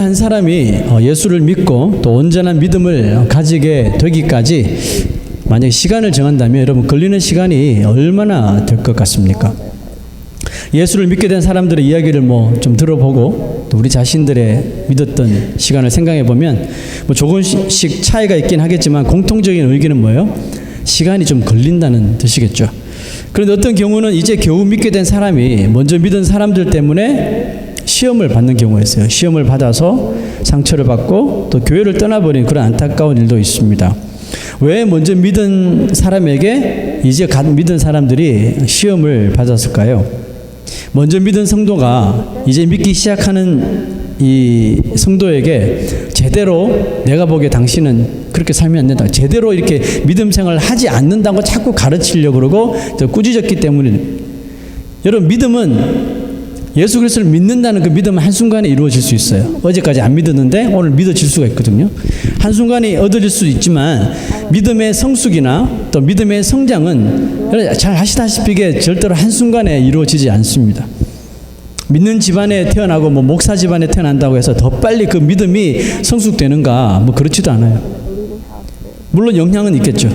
한 사람이 예수를 믿고 또 온전한 믿음을 가지게 되기까지 만약에 시간을 정한다면 여러분 걸리는 시간이 얼마나 될 것 같습니까? 예수를 믿게 된 사람들의 이야기를 좀 들어보고 또 우리 자신들의 믿었던 시간을 생각해 보면 조금씩 차이가 있긴 하겠지만 공통적인 의견은 뭐예요? 시간이 좀 걸린다는 뜻이겠죠. 그런데 어떤 경우는 이제 겨우 믿게 된 사람이 먼저 믿은 사람들 때문에 시험을 받는 경우가 있어요. 시험을 받아서 상처를 받고 또 교회를 떠나버린 그런 안타까운 일도 있습니다. 왜 먼저 믿은 사람에게 이제 갓 믿은 사람들이 시험을 받았을까요? 먼저 믿은 성도가 이제 믿기 시작하는 이 성도에게 제대로 내가 보기에 당신은 그렇게 살면 안 된다. 제대로 이렇게 믿음 생활을 하지 않는다고 자꾸 가르치려고 그러고 꾸짖었기 때문에 여러분 믿음은 예수 그리스도를 믿는다는 그 믿음은 한순간에 이루어질 수 있어요. 어제까지 안 믿었는데 오늘 믿어질 수가 있거든요. 한순간에 얻어질 수 있지만 믿음의 성숙이나 또 믿음의 성장은 잘 아시다시피 이게 절대로 한순간에 이루어지지 않습니다. 믿는 집안에 태어나고 목사 집안에 태어난다고 해서 더 빨리 그 믿음이 성숙되는가 그렇지도 않아요. 물론 영향은 있겠죠.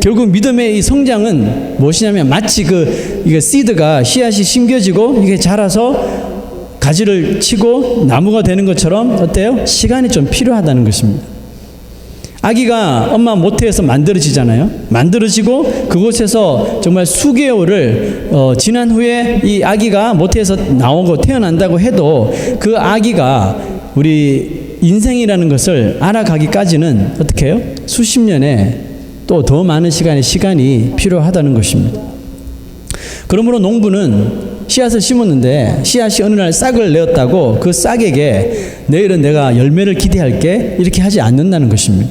결국 믿음의 이 성장은 무엇이냐면 마치 이게 씨드가 씨앗이 심겨지고 이게 자라서 가지를 치고 나무가 되는 것처럼 어때요? 시간이 좀 필요하다는 것입니다. 아기가 엄마 모태에서 만들어지잖아요. 만들어지고 그곳에서 정말 수개월을 지난 후에 이 아기가 모태에서 나오고 태어난다고 해도 그 아기가 우리 인생이라는 것을 알아가기까지는 어떻게 해요? 수십 년에 또 더 많은 시간이 필요하다는 것입니다. 그러므로 농부는 씨앗을 심었는데 씨앗이 어느 날 싹을 내었다고 그 싹에게 내일은 내가 열매를 기대할게 이렇게 하지 않는다는 것입니다.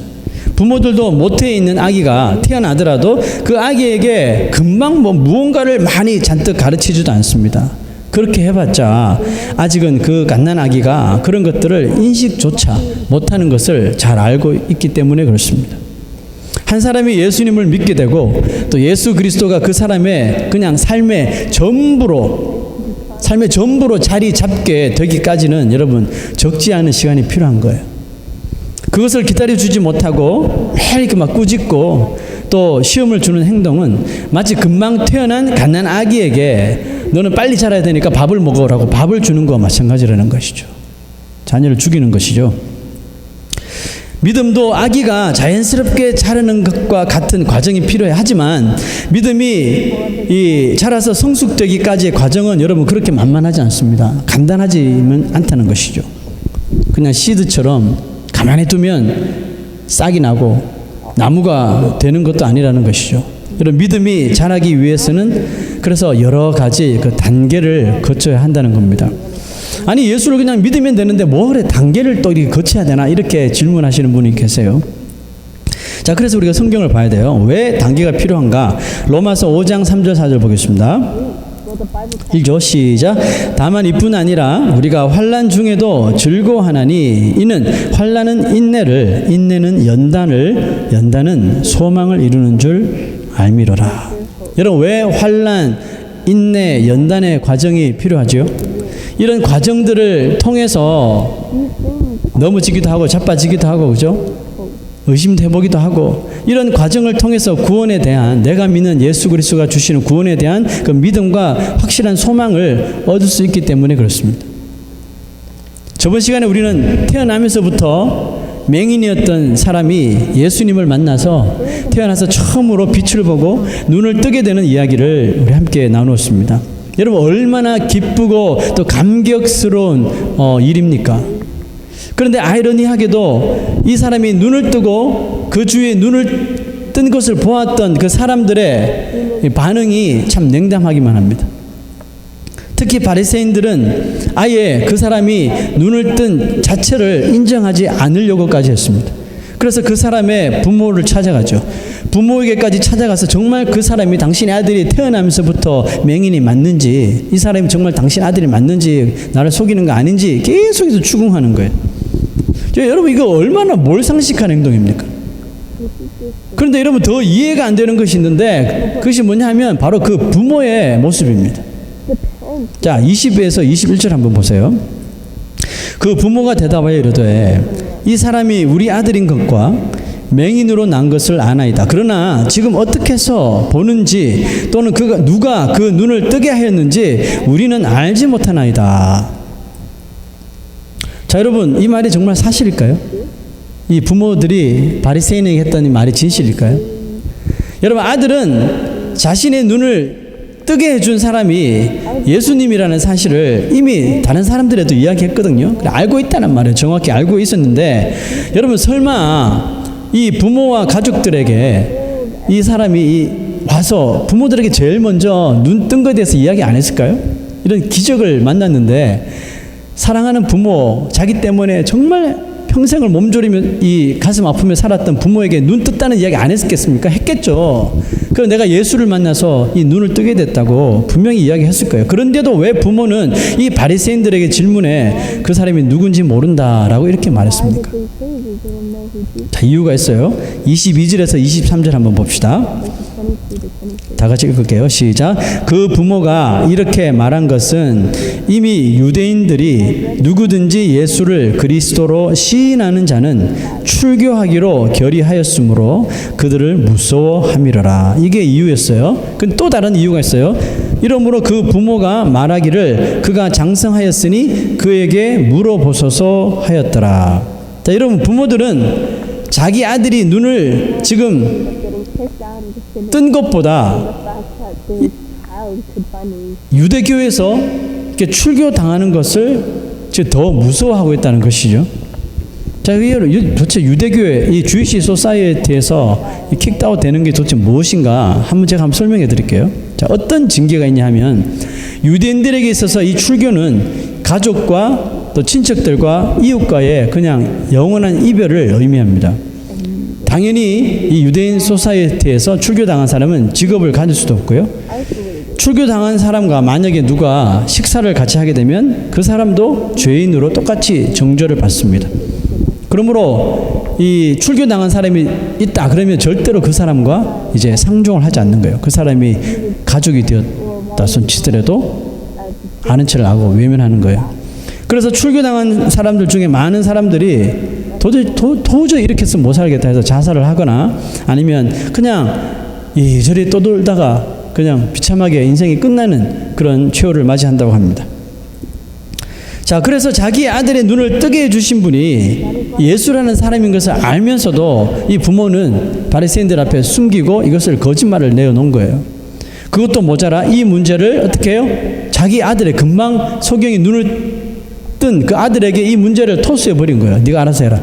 부모들도 모태에 있는 아기가 태어나더라도 그 아기에게 금방 무언가를 많이 잔뜩 가르치지도 않습니다. 그렇게 해봤자 아직은 그 갓난아기가 그런 것들을 인식조차 못하는 것을 잘 알고 있기 때문에 그렇습니다. 한 사람이 예수님을 믿게 되고 또 예수 그리스도가 그 사람의 그냥 삶의 전부로 자리 잡게 되기까지는 여러분 적지 않은 시간이 필요한 거예요. 그것을 기다려주지 못하고 매일 이렇게 꾸짖고 또 시험을 주는 행동은 마치 금방 태어난 갓난아기에게 너는 빨리 자라야 되니까 밥을 먹으라고 밥을 주는 것과 마찬가지라는 것이죠. 자녀를 죽이는 것이죠. 믿음도 아기가 자연스럽게 자라는 것과 같은 과정이 필요해. 하지만 믿음이 자라서 성숙되기까지의 과정은 여러분 그렇게 만만하지 않습니다. 간단하지는 않다는 것이죠. 그냥 씨드처럼 가만히 두면 싹이 나고 나무가 되는 것도 아니라는 것이죠. 여러분 믿음이 자라기 위해서는 그래서 여러 가지 그 단계를 거쳐야 한다는 겁니다. 아니 예수를 그냥 믿으면 되는데 뭐래 단계를 또 이렇게 거쳐야 되나 이렇게 질문하시는 분이 계세요. 자, 그래서 우리가 성경을 봐야 돼요. 왜 단계가 필요한가? 로마서 5장 3절 4절 보겠습니다. 1조 시작. 다만 이뿐 아니라 우리가 환난 중에도 즐거워하나니 이는 환난은 인내를, 인내는 연단을, 연단은 소망을 이루는 줄 알미로라. 여러분 왜 환난, 인내, 연단의 과정이 필요하죠? 이런 과정들을 통해서 넘어지기도 하고 자빠지기도 하고 그죠? 의심도 해보기도 하고 이런 과정을 통해서 구원에 대한 내가 믿는 예수 그리스도가 주시는 구원에 대한 그 믿음과 확실한 소망을 얻을 수 있기 때문에 그렇습니다. 저번 시간에 우리는 태어나면서부터 맹인이었던 사람이 예수님을 만나서 태어나서 처음으로 빛을 보고 눈을 뜨게 되는 이야기를 우리 함께 나누었습니다. 여러분 얼마나 기쁘고 또 감격스러운 일입니까? 그런데 아이러니하게도 이 사람이 눈을 뜨고 그 주위에 눈을 뜬 것을 보았던 그 사람들의 반응이 참 냉담하기만 합니다. 특히 바리새인들은 아예 그 사람이 눈을 뜬 자체를 인정하지 않으려고까지 했습니다. 그래서 그 사람의 부모를 찾아가죠. 부모에게까지 찾아가서 정말 그 사람이 당신의 아들이 태어나면서부터 맹인이 맞는지, 이 사람이 정말 당신 아들이 맞는지, 나를 속이는 거 아닌지 계속해서 추궁하는 거예요. 여러분 이거 얼마나 몰상식한 행동입니까? 그런데 여러분 더 이해가 안 되는 것이 있는데 그것이 뭐냐 하면 바로 그 부모의 모습입니다. 자, 20에서 21절 한번 보세요. 그 부모가 대답하여 이르되 이 사람이 우리 아들인 것과 맹인으로 난 것을 아나이다. 그러나 지금 어떻게 해서 보는지 또는 누가 그 눈을 뜨게 하였는지 우리는 알지 못하나이다. 자, 여러분, 이 말이 정말 사실일까요? 이 부모들이 바리새인에게 했던 이 말이 진실일까요? 여러분, 아들은 자신의 눈을 뜨게 해준 사람이 예수님이라는 사실을 이미 다른 사람들에도 이야기했거든요. 알고 있다는 말을 정확히 알고 있었는데, 여러분, 설마 이 부모와 가족들에게 이 사람이 와서 부모들에게 제일 먼저 눈 뜬 것에 대해서 이야기 안 했을까요? 이런 기적을 만났는데, 사랑하는 부모, 자기 때문에 정말 평생을 몸조리며 이 가슴 아프며 살았던 부모에게 눈 떴다는 이야기 안 했겠습니까? 했겠죠. 그래서 내가 예수를 만나서 이 눈을 뜨게 됐다고 분명히 이야기했을 거예요. 그런데도 왜 부모는 이 바리새인들에게 질문에 그 사람이 누군지 모른다라고 이렇게 말했습니까? 자, 이유가 있어요. 22절에서 23절 한번 봅시다. 다 같이 읽을게요. 시작. 그 부모가 이렇게 말한 것은 이미 유대인들이 누구든지 예수를 그리스도로 시인하는 자는 출교하기로 결의하였으므로 그들을 무서워함이로라. 이게 이유였어요. 근데 또 다른 이유가 있어요. 이러므로 그 부모가 말하기를 그가 장성하였으니 그에게 물어보소서 하였더라. 자, 여러분, 부모들은 자기 아들이 눈을 지금 뜬 것보다 유대교에서 이렇게 출교당하는 것을 더 무서워하고 있다는 것이죠. 자, 도대체 유대교의 이 주이시 소사이어티에서 킥다운 되는 게 도대체 무엇인가 한번 제가 한번 설명해 드릴게요. 자, 어떤 징계가 있냐 하면 유대인들에게 있어서 이 출교는 가족과 또 친척들과 이웃과의 그냥 영원한 이별을 의미합니다. 당연히 이 유대인 소사이어티에서 출교당한 사람은 직업을 가질 수도 없고요. 출교당한 사람과 만약에 누가 식사를 같이 하게 되면 그 사람도 죄인으로 똑같이 정죄를 받습니다. 그러므로 이 출교당한 사람이 있다 그러면 절대로 그 사람과 이제 상종을 하지 않는 거예요. 그 사람이 가족이 되었다 손치더라도 아는 체를 하고 외면하는 거예요. 그래서 출교당한 사람들 중에 많은 사람들이 도저히 이렇게 해서 못 살겠다 해서 자살을 하거나 아니면 그냥 이리저리 떠돌다가 그냥 비참하게 인생이 끝나는 그런 최후를 맞이한다고 합니다. 자, 그래서 자기 아들의 눈을 뜨게 해주신 분이 예수라는 사람인 것을 알면서도 이 부모는 바리새인들 앞에 숨기고 이것을 거짓말을 내어놓은 거예요. 그것도 모자라 이 문제를 어떻게 해요? 자기 아들의 금방 소경이 눈을 뜬 그 아들에게 이 문제를 토스해버린 거예요. 네가 알아서 해라.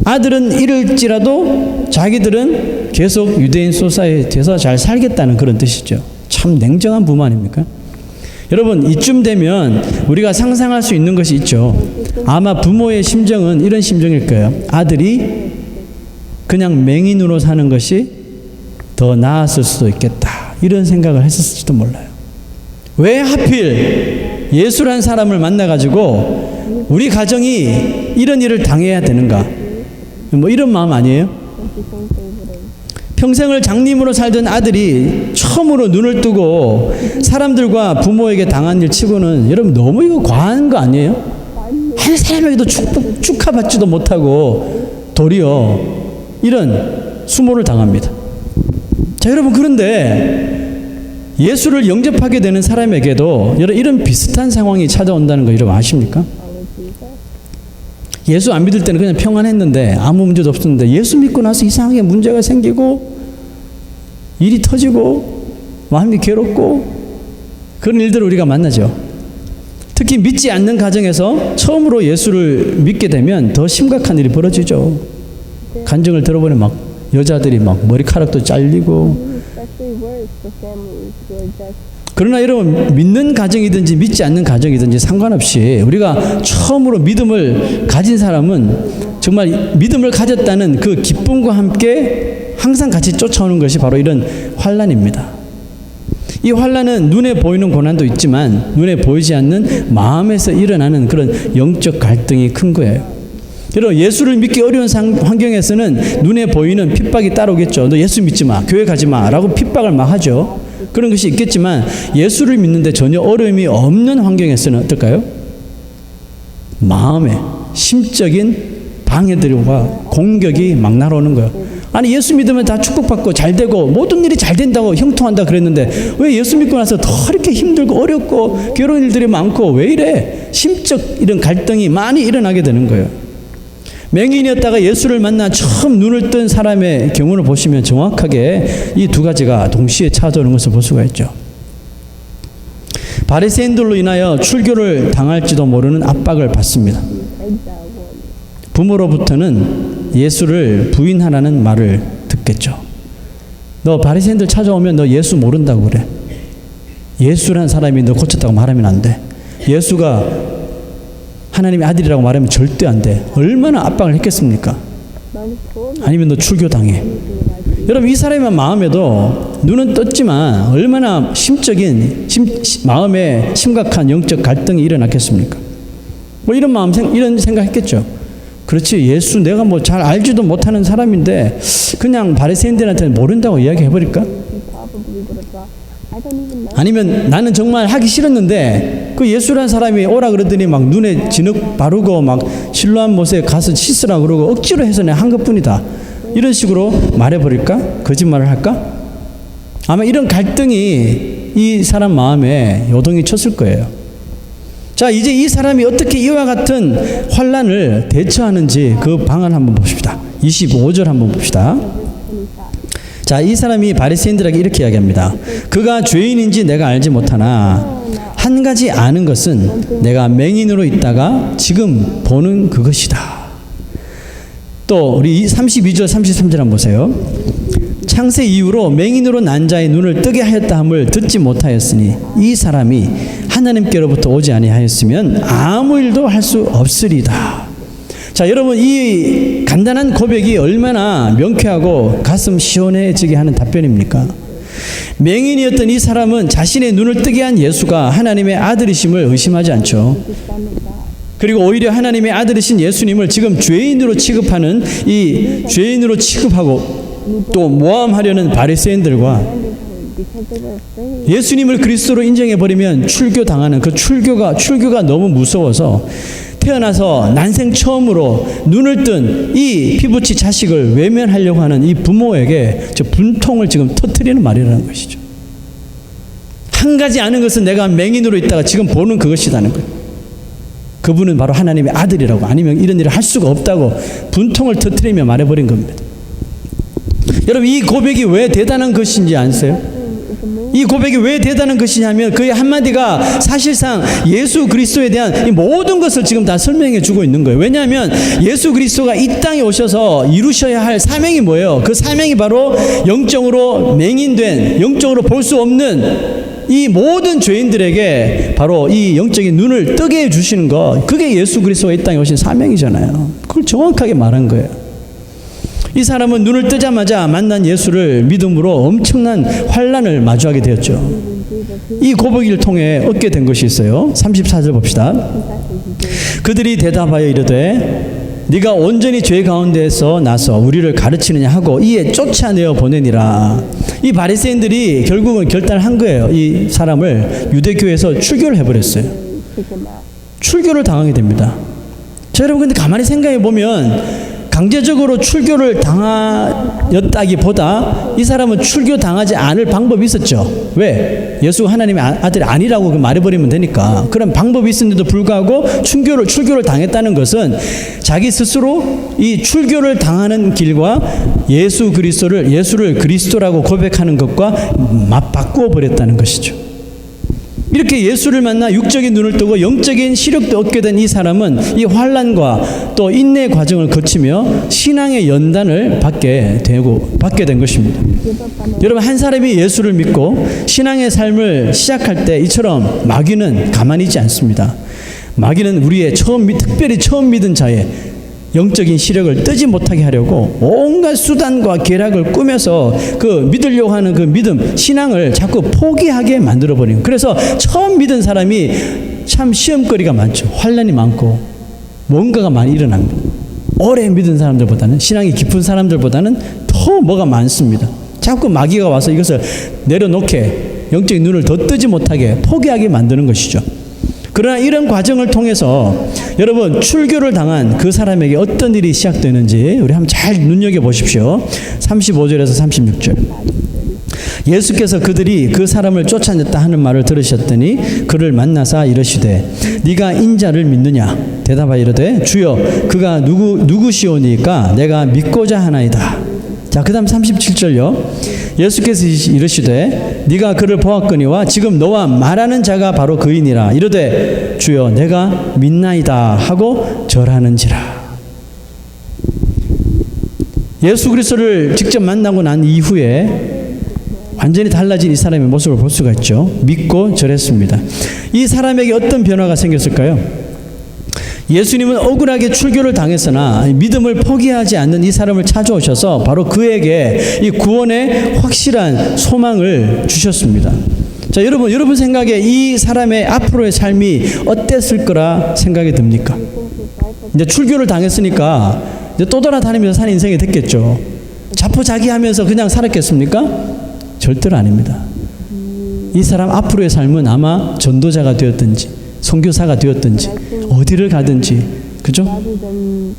아들은 이럴지라도 자기들은 계속 유대인 소사이어티에서 잘 살겠다는 그런 뜻이죠. 참 냉정한 부모 아닙니까? 여러분, 이쯤 되면 우리가 상상할 수 있는 것이 있죠. 아마 부모의 심정은 이런 심정일 거예요. 아들이 그냥 맹인으로 사는 것이 더 나았을 수도 있겠다. 이런 생각을 했을지도 몰라요. 왜 하필 예수라는 사람을 만나가지고 우리 가정이 이런 일을 당해야 되는가? 뭐 이런 마음 아니에요? 평생을 장님으로 살던 아들이 처음으로 눈을 뜨고 사람들과 부모에게 당한 일 치고는 여러분 너무 이거 과한 거 아니에요? 한 사람에게도 축하받지도 못하고 도리어 이런 수모를 당합니다. 자, 여러분, 그런데 예수를 영접하게 되는 사람에게도 이런 비슷한 상황이 찾아온다는 거 여러분 아십니까? 예수 안 믿을 때는 그냥 평안했는데 아무 문제도 없었는데 예수 믿고 나서 이상하게 문제가 생기고 일이 터지고 마음이 괴롭고 그런 일들을 우리가 만나죠. 특히 믿지 않는 가정에서 처음으로 예수를 믿게 되면 더 심각한 일이 벌어지죠. 간증을 들어보니 막 여자들이 막 머리카락도 잘리고. 그러나 여러분, 믿는 가정이든지 믿지 않는 가정이든지 상관없이 우리가 처음으로 믿음을 가진 사람은 정말 믿음을 가졌다는 그 기쁨과 함께 항상 같이 쫓아오는 것이 바로 이런 환난입니다. 이 환난은 눈에 보이는 고난도 있지만 눈에 보이지 않는 마음에서 일어나는 그런 영적 갈등이 큰 거예요. 여러분, 예수를 믿기 어려운 환경에서는 눈에 보이는 핍박이 따라오겠죠. 너 예수 믿지 마, 교회 가지 마 라고 핍박을 막 하죠. 그런 것이 있겠지만 예수를 믿는데 전혀 어려움이 없는 환경에서는 어떨까요? 마음에 심적인 방해들과 공격이 막 날아오는 거예요. 아니 예수 믿으면 다 축복받고 잘 되고 모든 일이 잘 된다고 형통한다 그랬는데 왜 예수 믿고 나서 더 이렇게 힘들고 어렵고 괴로운 일들이 많고 왜 이래? 심적 이런 갈등이 많이 일어나게 되는 거예요. 맹인이었다가 예수를 만나 처음 눈을 뜬 사람의 경우를 보시면 정확하게 이 두 가지가 동시에 찾아오는 것을 볼 수가 있죠. 바리새인들로 인하여 출교를 당할지도 모르는 압박을 받습니다. 부모로부터는 예수를 부인하라는 말을 듣겠죠. 너 바리새인들 찾아오면 너 예수 모른다고 그래. 예수란 사람이 너 고쳤다고 말하면 안 돼. 예수가 하나님의 아들이라고 말하면 절대 안 돼. 얼마나 압박을 했겠습니까? 아니면 너 출교당해. 여러분 이 사람의 마음에도 눈은 떴지만 얼마나 심적인 마음에 심각한 영적 갈등이 일어났겠습니까? 뭐 이런 마음 이런 생각했겠죠. 그렇지 예수 내가 뭐 잘 알지도 못하는 사람인데 그냥 바리새인들한테는 모른다고 이야기해버릴까? 아니면 나는 정말 하기 싫었는데 그 예수라는 사람이 오라 그러더니 막 눈에 진흙 바르고 막 실로암 못에 가서 씻으라 그러고 억지로 해서 내가 한 것뿐이다. 이런 식으로 말해버릴까? 거짓말을 할까? 아마 이런 갈등이 이 사람 마음에 요동이 쳤을 거예요. 자, 이제 이 사람이 어떻게 이와 같은 환난을 대처하는지 그 방안 한번 봅시다. 25절 한번 봅시다. 자, 이 사람이 바리새인들에게 이렇게 이야기합니다. 그가 죄인인지 내가 알지 못하나 한 가지 아는 것은 내가 맹인으로 있다가 지금 보는 그것이다. 또 우리 32절 33절 한번 보세요. 창세 이후로 맹인으로 난 자의 눈을 뜨게 하였다 함을 듣지 못하였으니 이 사람이 하나님께로부터 오지 아니하였으면 아무 일도 할 수 없으리다. 자, 여러분 이 간단한 고백이 얼마나 명쾌하고 가슴 시원해지게 하는 답변입니까? 맹인이었던 이 사람은 자신의 눈을 뜨게 한 예수가 하나님의 아들이심을 의심하지 않죠. 그리고 오히려 하나님의 아들이신 예수님을 지금 죄인으로 취급하는 이 죄인으로 취급하고 또 모함하려는 바리새인들과 예수님을 그리스도로 인정해버리면 출교당하는 그 출교가 너무 무서워서 태어나서 난생 처음으로 눈을 뜬 이 피부치 자식을 외면하려고 하는 이 부모에게 저 분통을 지금 터뜨리는 말이라는 것이죠. 한 가지 아는 것은 내가 맹인으로 있다가 지금 보는 그것이라는 거예요. 그분은 바로 하나님의 아들이라고 아니면 이런 일을 할 수가 없다고 분통을 터뜨리며 말해버린 겁니다. 여러분 이 고백이 왜 대단한 것인지 아세요? 이 고백이 왜 대단한 것이냐면 그의 한마디가 사실상 예수 그리스도에 대한 이 모든 것을 지금 다 설명해 주고 있는 거예요. 왜냐하면 예수 그리스도가 이 땅에 오셔서 이루셔야 할 사명이 뭐예요? 그 사명이 바로 영적으로 맹인된 영적으로 볼 수 없는 이 모든 죄인들에게 바로 이 영적인 눈을 뜨게 해주시는 것, 그게 예수 그리스도가 이 땅에 오신 사명이잖아요. 그걸 정확하게 말한 거예요. 이 사람은 눈을 뜨자마자 만난 예수를 믿음으로 엄청난 환난을 마주하게 되었죠. 이 고백을 통해 얻게 된 것이 있어요. 34절 봅시다. 그들이 대답하여 이르되 네가 온전히 죄 가운데에서 나서 우리를 가르치느냐 하고 이에 쫓아내어 보내니라. 이 바리새인들이 결국은 결단한 거예요. 이 사람을 유대교에서 출교를 해버렸어요. 출교를 당하게 됩니다. 자, 여러분 근데 가만히 생각해 보면 강제적으로 출교를 당하였다기보다 이 사람은 출교 당하지 않을 방법이 있었죠. 왜? 예수가 하나님의 아들이 아니라고 말해버리면 되니까. 그런 방법이 있었는데도 불구하고 출교를 당했다는 것은 자기 스스로 이 출교를 당하는 길과 예수를 그리스도라고 고백하는 것과 맞바꾸어 버렸다는 것이죠. 이렇게 예수를 만나 육적인 눈을 뜨고 영적인 시력도 얻게 된 이 사람은 이 환난과 또 인내의 과정을 거치며 신앙의 연단을 받게 된 것입니다. 여러분 한 사람이 예수를 믿고 신앙의 삶을 시작할 때 이처럼 마귀는 가만히 있지 않습니다. 마귀는 우리의 특별히 처음 믿은 자의 영적인 시력을 뜨지 못하게 하려고 온갖 수단과 계략을 꾸며서 그 믿으려고 하는 그 믿음, 신앙을 자꾸 포기하게 만들어버리는. 그래서 처음 믿은 사람이 참 시험거리가 많죠. 환난이 많고 뭔가가 많이 일어납니다. 오래 믿은 사람들보다는, 신앙이 깊은 사람들보다는 더 뭐가 많습니다. 자꾸 마귀가 와서 이것을 내려놓게 영적인 눈을 더 뜨지 못하게 포기하게 만드는 것이죠. 그러나 이런 과정을 통해서 여러분 출교를 당한 그 사람에게 어떤 일이 시작되는지 우리 한번 잘 눈여겨보십시오. 35절에서 36절. 예수께서 그들이 그 사람을 쫓아냈다 하는 말을 들으셨더니 그를 만나사 이르시되 네가 인자를 믿느냐? 대답하여 이르되 주여 그가 누구시오니까 내가 믿고자 하나이다. 자, 그 다음 37절요. 예수께서 이르시되 네가 그를 보았거니와 지금 너와 말하는 자가 바로 그이니라. 이르되 주여 내가 믿나이다 하고 절하는지라. 예수 그리스도를 직접 만나고 난 이후에 완전히 달라진 이 사람의 모습을 볼 수가 있죠. 믿고 절했습니다. 이 사람에게 어떤 변화가 생겼을까요? 예수님은 억울하게 출교를 당했으나 믿음을 포기하지 않는 이 사람을 찾아오셔서 바로 그에게 이 구원의 확실한 소망을 주셨습니다. 자, 여러분 생각에 이 사람의 앞으로의 삶이 어땠을 거라 생각이 듭니까? 이제 출교를 당했으니까 이제 또 돌아다니면서 사는 인생이 됐겠죠. 자포자기하면서 그냥 살았겠습니까? 절대로 아닙니다. 이 사람 앞으로의 삶은 아마 전도자가 되었든지 선교사가 되었든지 어디를 가든지, 그죠?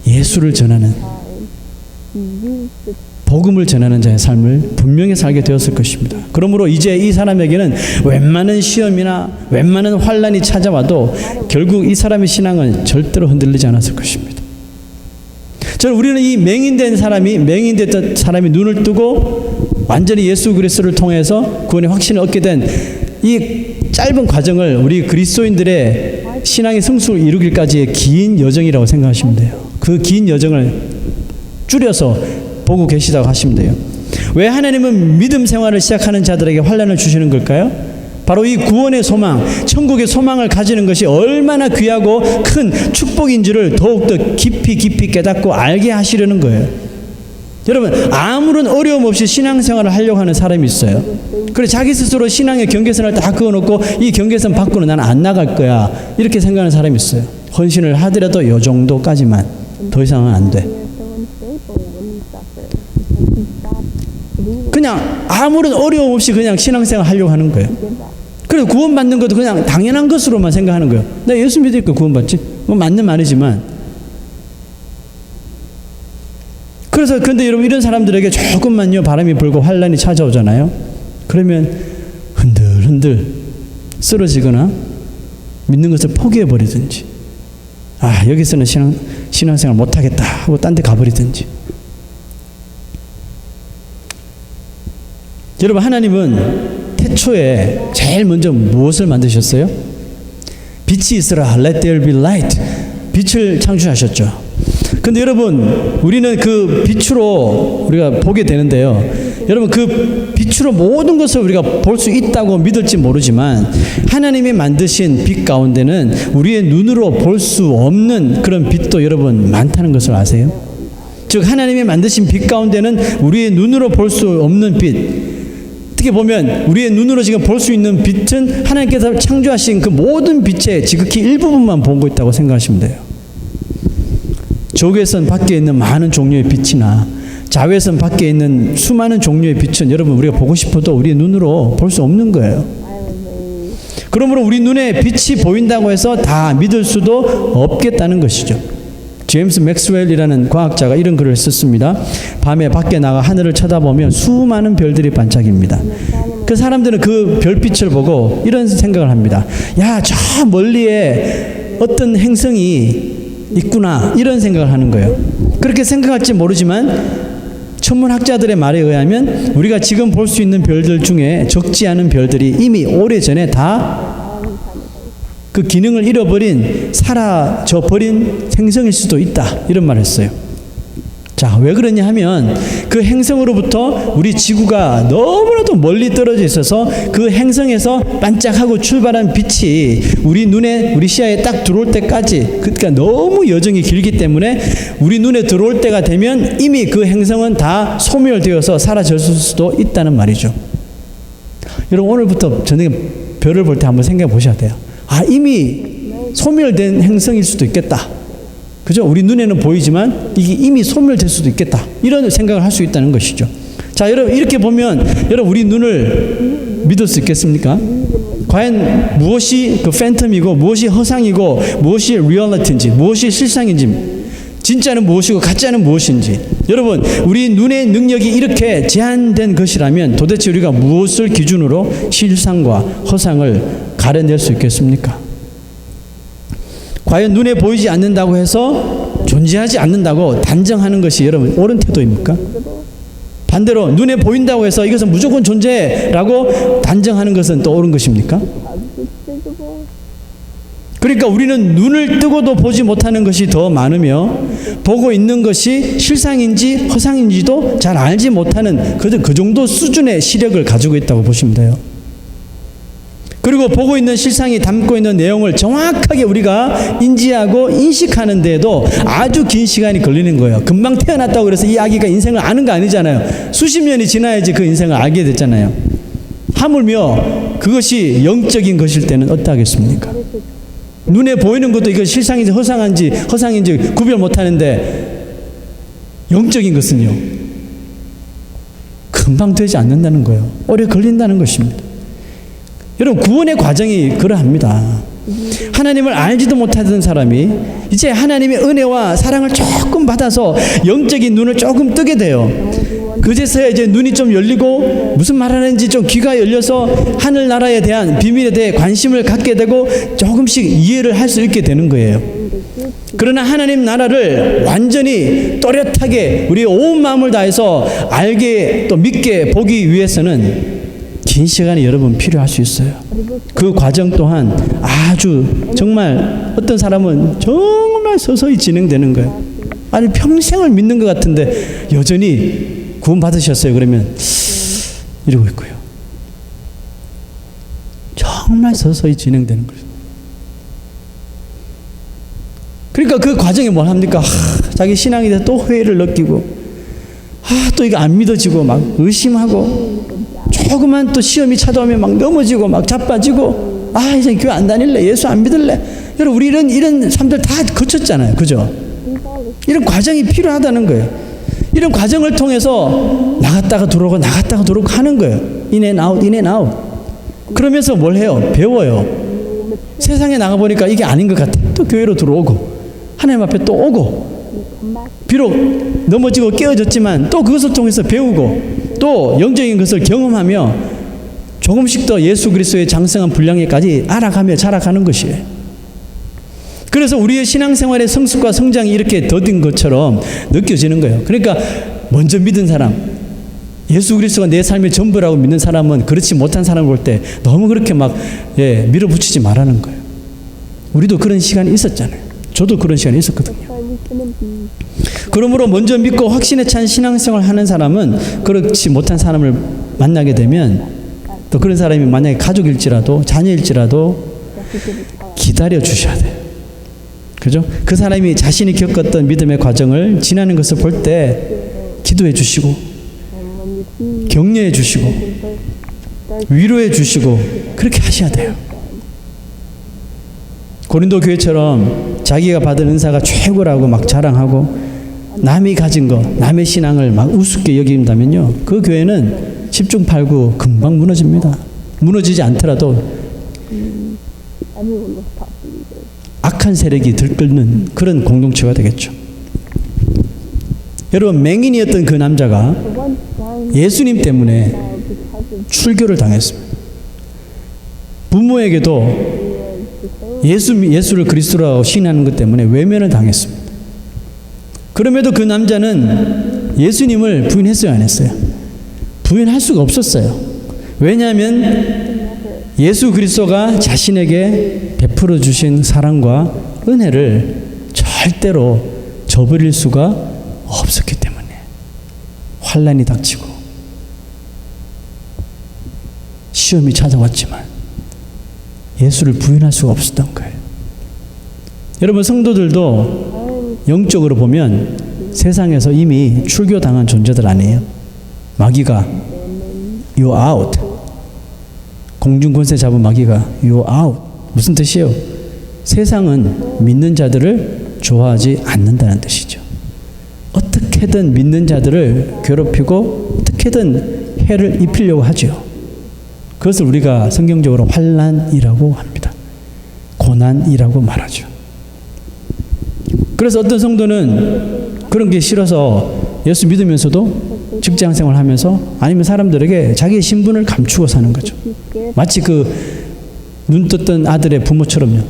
예수를 전하는, 복음을 전하는 자의 삶을 분명히 살게 되었을 것입니다. 그러므로 이제 이 사람에게는 웬만한 시험이나 웬만한 환란이 찾아와도 결국 이 사람의 신앙은 절대로 흔들리지 않았을 것입니다. 저는 우리는 이 맹인된 사람이 눈을 뜨고 완전히 예수 그리스도를 통해서 구원의 확신을 얻게 된 이 짧은 과정을 우리 그리스도인들의 신앙의 성숙을 이루기까지의 긴 여정이라고 생각하시면 돼요. 그 긴 여정을 줄여서 보고 계시다고 하시면 돼요. 왜 하나님은 믿음 생활을 시작하는 자들에게 환난을 주시는 걸까요? 바로 이 구원의 소망, 천국의 소망을 가지는 것이 얼마나 귀하고 큰 축복인지를 더욱더 깊이 깨닫고 알게 하시려는 거예요. 여러분, 아무런 어려움 없이 신앙생활을 하려고 하는 사람이 있어요. 그래 자기 스스로 신앙의 경계선을 다 그어놓고 이 경계선 밖으로 나는 안 나갈 거야 이렇게 생각하는 사람이 있어요. 헌신을 하더라도 요 정도까지만, 더 이상은 안 돼. 그냥 아무런 어려움 없이 그냥 신앙생활 하려고 하는 거예요. 그래서 구원받는 것도 그냥 당연한 것으로만 생각하는 거예요. 나 예수 믿으니까 구원받지? 그건 맞는 말이지만, 그래서 근데 여러분 이런 사람들에게 조금만요 바람이 불고 환란이 찾아오잖아요. 그러면 흔들흔들 쓰러지거나 믿는 것을 포기해버리든지, 아 여기서는 신앙생활 못하겠다 하고 딴 데 가버리든지. 여러분, 하나님은 태초에 제일 먼저 무엇을 만드셨어요? 빛이 있으라, let there be light. 빛을 창조하셨죠. 근데 여러분, 우리는 그 빛으로 우리가 보게 되는데요. 여러분, 그 빛으로 모든 것을 우리가 볼 수 있다고 믿을지 모르지만 하나님이 만드신 빛 가운데는 우리의 눈으로 볼 수 없는 그런 빛도 여러분 많다는 것을 아세요? 즉 하나님이 만드신 빛 가운데는 우리의 눈으로 볼 수 없는 빛, 어떻게 보면 우리의 눈으로 지금 볼 수 있는 빛은 하나님께서 창조하신 그 모든 빛의 지극히 일부분만 보고 있다고 생각하시면 돼요. 적외선 밖에 있는 많은 종류의 빛이나 자외선 밖에 있는 수많은 종류의 빛은 여러분 우리가 보고 싶어도 우리 눈으로 볼 수 없는 거예요. 그러므로 우리 눈에 빛이 보인다고 해서 다 믿을 수도 없겠다는 것이죠. 제임스 맥스웰이라는 과학자가 이런 글을 썼습니다. 밤에 밖에 나가 하늘을 쳐다보면 수많은 별들이 반짝입니다. 그 사람들은 그 별빛을 보고 이런 생각을 합니다. 야, 저 멀리에 어떤 행성이 있구나, 이런 생각을 하는 거예요. 그렇게 생각할지 모르지만 천문학자들의 말에 의하면 우리가 지금 볼 수 있는 별들 중에 적지 않은 별들이 이미 오래전에 다 그 기능을 잃어버린, 사라져버린 행성일 수도 있다, 이런 말을 했어요. 자, 왜 그러냐 하면 그 행성으로부터 우리 지구가 너무나도 멀리 떨어져 있어서 그 행성에서 반짝하고 출발한 빛이 우리 눈에, 우리 시야에 딱 들어올 때까지, 그러니까 너무 여정이 길기 때문에 우리 눈에 들어올 때가 되면 이미 그 행성은 다 소멸되어서 사라졌을 수도 있다는 말이죠. 여러분, 오늘부터 저녁에 별을 볼 때 한번 생각해 보셔야 돼요. 아, 이미 소멸된 행성일 수도 있겠다. 그죠? 우리 눈에는 보이지만 이게 이미 소멸될 수도 있겠다, 이런 생각을 할 수 있다는 것이죠. 자, 여러분 이렇게 보면 여러분 우리 눈을 믿을 수 있겠습니까? 과연 무엇이 그 팬텀이고 무엇이 허상이고 무엇이 리얼리티인지 무엇이 실상인지 진짜는 무엇이고 가짜는 무엇인지 여러분 우리 눈의 능력이 이렇게 제한된 것이라면 도대체 우리가 무엇을 기준으로 실상과 허상을 가려낼 수 있겠습니까? 과연 눈에 보이지 않는다고 해서 존재하지 않는다고 단정하는 것이 여러분 옳은 태도입니까? 반대로 눈에 보인다고 해서 이것은 무조건 존재라고 단정하는 것은 또 옳은 것입니까? 그러니까 우리는 눈을 뜨고도 보지 못하는 것이 더 많으며 보고 있는 것이 실상인지 허상인지도 잘 알지 못하는 그 정도 수준의 시력을 가지고 있다고 보시면 돼요. 그리고 보고 있는 실상이 담고 있는 내용을 정확하게 우리가 인지하고 인식하는 데에도 아주 긴 시간이 걸리는 거예요. 금방 태어났다고 그래서 이 아기가 인생을 아는 거 아니잖아요. 수십 년이 지나야지 그 인생을 알게 됐잖아요. 하물며 그것이 영적인 것일 때는 어떠하겠습니까? 눈에 보이는 것도 이거 실상인지 허상인지 구별 못하는데 영적인 것은요 금방 되지 않는다는 거예요. 오래 걸린다는 것입니다. 여러분 구원의 과정이 그러합니다. 하나님을 알지도 못하던 사람이 이제 하나님의 은혜와 사랑을 조금 받아서 영적인 눈을 조금 뜨게 돼요. 그제서야 이제 눈이 좀 열리고 무슨 말하는지 좀 귀가 열려서 하늘나라에 대한 비밀에 대해 관심을 갖게 되고 조금씩 이해를 할 수 있게 되는 거예요. 그러나 하나님 나라를 완전히 또렷하게 우리 온 마음을 다해서 알게 또 믿게 보기 위해서는 긴 시간이 여러분 필요할 수 있어요. 그 과정 또한 아주 정말 어떤 사람은 정말 서서히 진행되는 거예요. 아니 평생을 믿는 것 같은데 여전히 구원 받으셨어요? 그러면 이러고 있고요. 정말 서서히 진행되는 거예요. 그러니까 그 과정이 뭘 합니까? 자기 신앙에 대해서 또 회의를 느끼고 또 이거 안 믿어지고 막 의심하고 조그만 또 시험이 찾아오면 막 넘어지고 막 자빠지고 이제 교회 안 다닐래, 예수 안 믿을래. 여러분 우리 이런 삶들 다 거쳤잖아요. 그죠? 이런 과정이 필요하다는 거예요. 이런 과정을 통해서 나갔다가 들어오고 나갔다가 들어오고 하는 거예요. in and out, in and out. 그러면서 뭘 해요? 배워요. 세상에 나가보니까 이게 아닌 것 같아. 또 교회로 들어오고 하나님 앞에 또 오고 비록 넘어지고 깨어졌지만 또 그것을 통해서 배우고 또 영적인 것을 경험하며 조금씩 더 예수 그리스도의 장성한 분량에까지 알아가며 자라가는 것이에요. 그래서 우리의 신앙생활의 성숙과 성장이 이렇게 더딘 것처럼 느껴지는 거예요. 그러니까 먼저 믿은 사람, 예수 그리스도가 내 삶의 전부라고 믿는 사람은 그렇지 못한 사람을 볼 때 너무 그렇게 막 밀어붙이지 말라는 거예요. 우리도 그런 시간이 있었잖아요. 저도 그런 시간이 있었거든요. 그러므로 먼저 믿고 확신에 찬 신앙생활을 하는 사람은 그렇지 못한 사람을 만나게 되면 또 그런 사람이 만약에 가족일지라도 자녀일지라도 기다려 주셔야 돼요. 그죠? 그 사람이 자신이 겪었던 믿음의 과정을 지나는 것을 볼 때 기도해 주시고 격려해 주시고 위로해 주시고 그렇게 하셔야 돼요. 고린도 교회처럼 자기가 받은 은사가 최고라고 막 자랑하고 남이 가진 거, 남의 신앙을 막 우습게 여긴다면요, 그 교회는 10중 8구 금방 무너집니다. 무너지지 않더라도 악한 세력이 들끓는 그런 공동체가 되겠죠. 여러분 맹인이었던 그 남자가 예수님 때문에 출교를 당했습니다. 부모에게도 예수를 그리스도라고 신하는 것 때문에 외면을 당했습니다. 그럼에도 그 남자는 예수님을 부인했어요, 안 했어요? 부인할 수가 없었어요. 왜냐하면 예수 그리스도가 자신에게 베풀어 주신 사랑과 은혜를 절대로 저버릴 수가 없었기 때문에 환난이 닥치고 시험이 찾아왔지만 예수를 부인할 수가 없었던 거예요. 여러분 성도들도 영적으로 보면 세상에서 이미 출교당한 존재들 아니에요. 마귀가 You out. 공중권세 잡은 마귀가 You out. 무슨 뜻이에요? 세상은 믿는 자들을 좋아하지 않는다는 뜻이죠. 어떻게든 믿는 자들을 괴롭히고 어떻게든 해를 입히려고 하죠. 그것을 우리가 성경적으로 환난이라고 합니다. 고난이라고 말하죠. 그래서 어떤 성도는 그런 게 싫어서 예수 믿으면서도 직장 생활하면서 아니면 사람들에게 자기의 신분을 감추고 사는 거죠. 마치 그 눈 떴던 아들의 부모처럼요.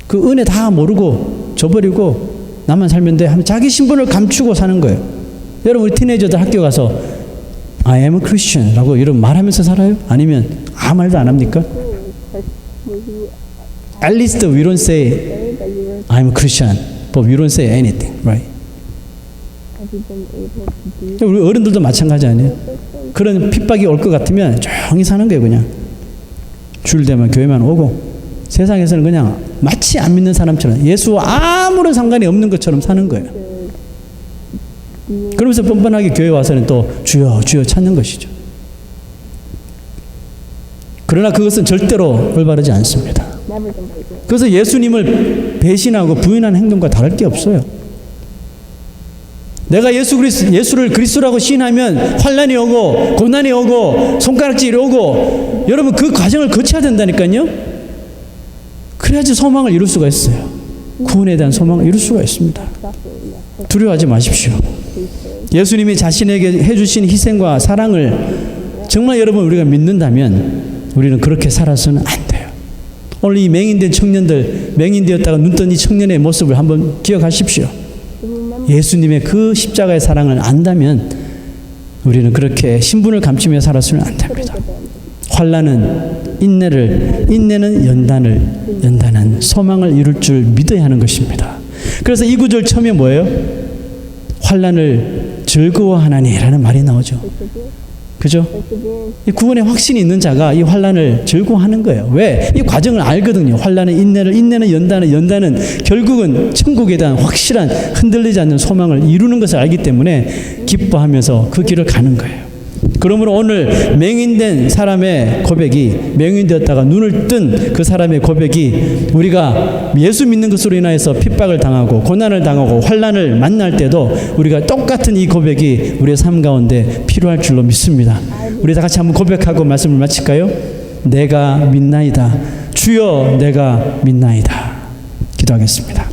그 은혜 다 모르고 줘버리고 나만 살면 돼 하면 자기 신분을 감추고 사는 거예요. 여러분 우리 티네이저들 학교 가서 I am a Christian 라고 이런 말하면서 살아요? 아니면 아무 말도 안 합니까? At least we don't say I'm a Christian, but we don't say anything, right? 우리 어른들도 마찬가지 아니에요? 그런 핍박이 올 것 같으면 조용히 사는 거예요. 그냥 주일 되면 교회만 오고 세상에서는 그냥 마치 안 믿는 사람처럼 예수와 아무런 상관이 없는 것처럼 사는 거예요. 그러면서 뻔뻔하게 교회 와서는 또 주여 주여 찾는 것이죠. 그러나 그것은 절대로 올바르지 않습니다. 그래서 예수님을 배신하고 부인하는 행동과 다를 게 없어요. 내가 예수를 그리스도라고 시인하면 환난이 오고 고난이 오고 손가락질이 오고 여러분 그 과정을 거쳐야 된다니까요. 그래야지 소망을 이룰 수가 있어요. 구원에 대한 소망을 이룰 수가 있습니다. 두려워하지 마십시오. 예수님이 자신에게 해주신 희생과 사랑을 정말 여러분 우리가 믿는다면 우리는 그렇게 살아서는 안 돼요. 오늘 이 맹인된 청년들, 맹인되었다가 눈 뜬 이 청년의 모습을 한번 기억하십시오. 예수님의 그 십자가의 사랑을 안다면 우리는 그렇게 신분을 감추며 살아서는 안 됩니다. 환난은 인내는 연단은 소망을 이룰 줄 믿어야 하는 것입니다. 그래서 이 구절 처음에 뭐예요? 환난을 즐거워하나니라는 말이 나오죠. 그죠? 이 구원의 확신이 있는 자가 이 환난을 즐거워하는 거예요. 왜? 이 과정을 알거든요. 환난은 인내는 연단은 결국은 천국에 대한 확실한 흔들리지 않는 소망을 이루는 것을 알기 때문에 기뻐하면서 그 길을 가는 거예요. 그러므로 오늘 맹인된 사람의 고백이 맹인되었다가 눈을 뜬 그 사람의 고백이 우리가 예수 믿는 것으로 인하여서 핍박을 당하고 고난을 당하고 환난을 만날 때도 우리가 똑같은 이 고백이 우리의 삶 가운데 필요할 줄로 믿습니다. 우리 다 같이 한번 고백하고 말씀을 마칠까요? 내가 믿나이다. 주여 내가 믿나이다. 기도하겠습니다.